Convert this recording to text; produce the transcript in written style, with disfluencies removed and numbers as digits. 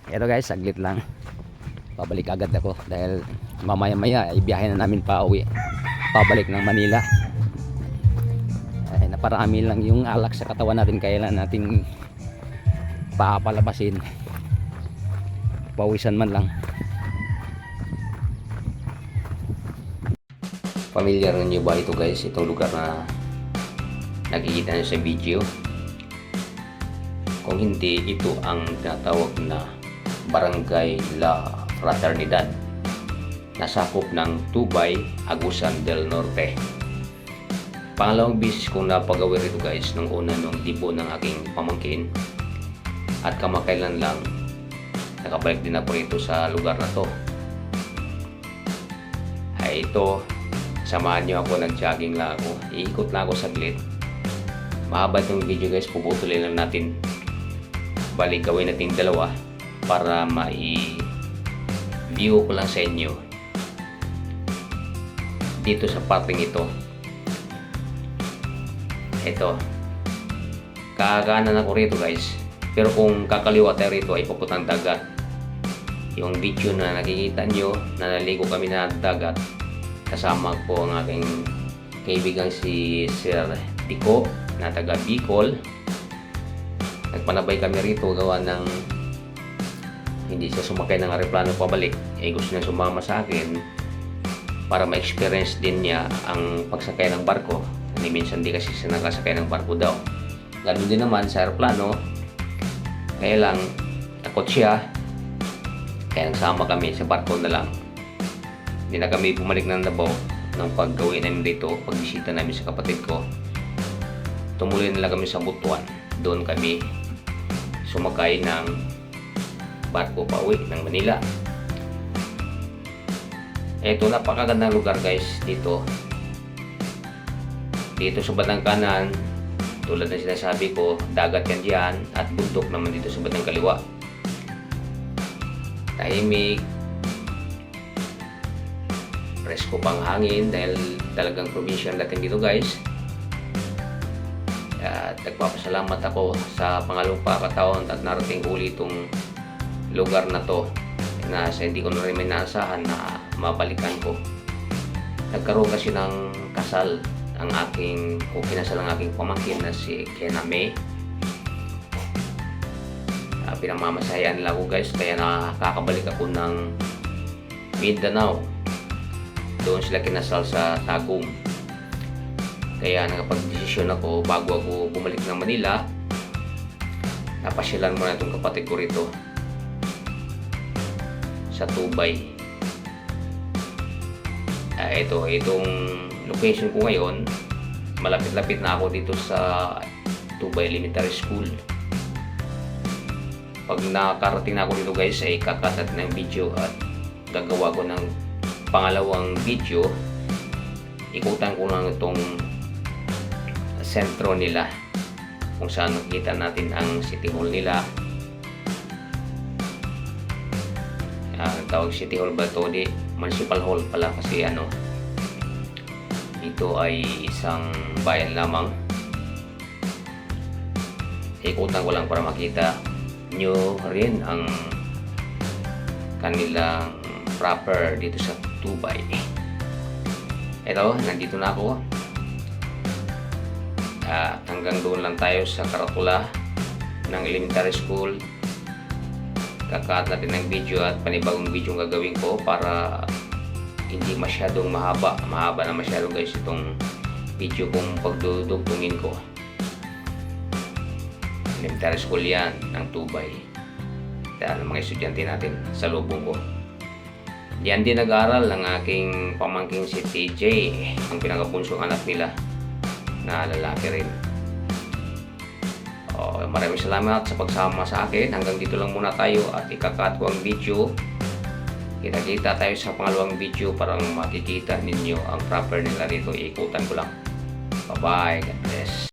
Ito guys, saglit lang. Pabalik agad ako dahil mamaya-maya ay biyahe na namin pa uwi. Pabalik ng Manila. Ay, naparami lang yung alak sa katawan natin, kailan nating papalabasin. Pawisan man lang. Familiar niyo ba ito guys, itong lugar na nakikita niyo sa video? Kung hindi, ito ang tinatawag na Barangay La Fraternidad, nasakop ng Tubay, Agusan del Norte. Pangalawang bisis kong napagawi rito guys, nung una nung dibo ng aking pamangkin, at kamakailan lang nakabalik din ako rito sa lugar na to. Ay ito, samahan nyo ako, nag-jogging lang ako, iikot lang ako saglit. Mahaba itong video guys, puputulin lang natin. Balik gawin natin dalawa para mai-view ko lang sa inyo dito sa parting ito. Ito, kakaanan ako rito guys, pero kung kakaliwa tayo rito ay papuntang dagat. Yung video na nakikita nyo na naligo kami na dagat, kasama ko ang aking kaibigang si Sir Tico na taga Bicol. Nagpanabay kami rito gawa ng hindi siya sumakay ng aeroplano pabalik, gusto niya sumama sa akin para ma-experience din niya ang pagsakay ng barko. Minsan di kasi siya nakasakay ng barko daw. Ganun din naman sa aeroplano, kaya lang takot siya, kaya nagsama kami sa barko na lang. Hindi na kami bumalik ng Davao ng paggawi namin dito, pagbisita namin sa kapatid ko. Tumuloy na lang kami sa Butuan. Doon kami sumakay ng barko pa uwi ng Manila. Ito, napakagandang lugar guys dito. Dito sa bandang kanan, tulad ng sinasabi ko, dagat yan dyan, at bundok naman dito sa bandang kaliwa. Tahimik, presko pang hangin dahil talagang probinsya natin dito guys. At nagpapasalamat ako sa pangalawang pagkataon at narating uli itong lugar na to, na sa hindi ko na rin may naasahan na mabalikan ko. Nagkaroon kasi ng kasal ang aking, o kinasal ang aking pamangkin na si Kena May. Pinamamasayan nila ako guys, kaya nakakabalik ako ng Mindanao. Doon sila kinasal sa Tagum. Kaya nakapag-desisyon ako bago ako bumalik ng Manila, napasyalan muna itong kapatid ko rito sa Tubay. Itong location ko ngayon, malapit-lapit na ako dito sa Tubay Elementary School. Pag nakarating na ako dito guys, ay kakatat ng video at gagawa ko ng pangalawang video. Ikutan ko lang itong sentro nila, kung saan nakita natin ang City Hall nila. Tawag City Hall ba ito? Di, Municipal Hall pala, kasi ito ay isang bayan lamang. Ikutan ko lang para makita nyo rin ang kanilang proper dito sa Tubay. Ito, nandito na ako. Hanggang doon lang tayo sa karatula ng elementary school. Kakaat natin ng video at panibagong video ang gagawin ko para hindi masyadong mahaba na masyado guys itong video kong pagdudugtungin ko. Elementary school yan ng Tubay. Dahil mga estudyante natin sa lubong ko. Diyan din nag-aaral ng aking pamangking si TJ, ang pinakabunsong anak nila na lalaki rin. Maraming salamat sa pagsama sa akin. Hanggang dito lang muna tayo at ikakat ko ang video. Kita-kita tayo sa pangalawang video para makikita ninyo ang proper nila rito. Iikutan ko lang. Bye bye. God bless.